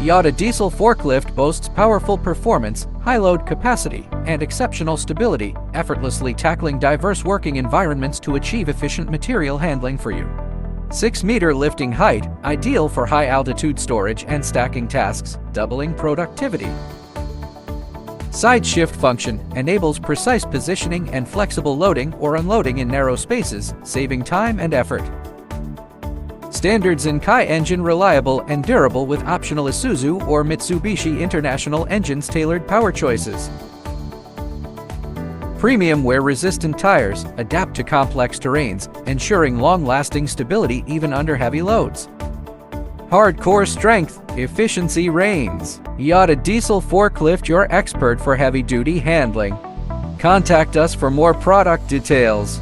IAUTA diesel forklift boasts powerful performance, high load capacity, and exceptional stability, effortlessly tackling diverse working environments to achieve efficient material handling for you. 6-meter lifting height, ideal for high-altitude storage and stacking tasks, doubling productivity. Side shift function enables precise positioning and flexible loading or unloading in narrow spaces, saving time and effort. Standard Zenkai engine, reliable and durable with optional Isuzu or Mitsubishi International engines, tailored power choices. Premium wear-resistant tires adapt to complex terrains, ensuring long-lasting stability even under heavy loads. Hardcore strength, efficiency reigns. IAUTA diesel forklift, your expert for heavy-duty handling. Contact us for more product details.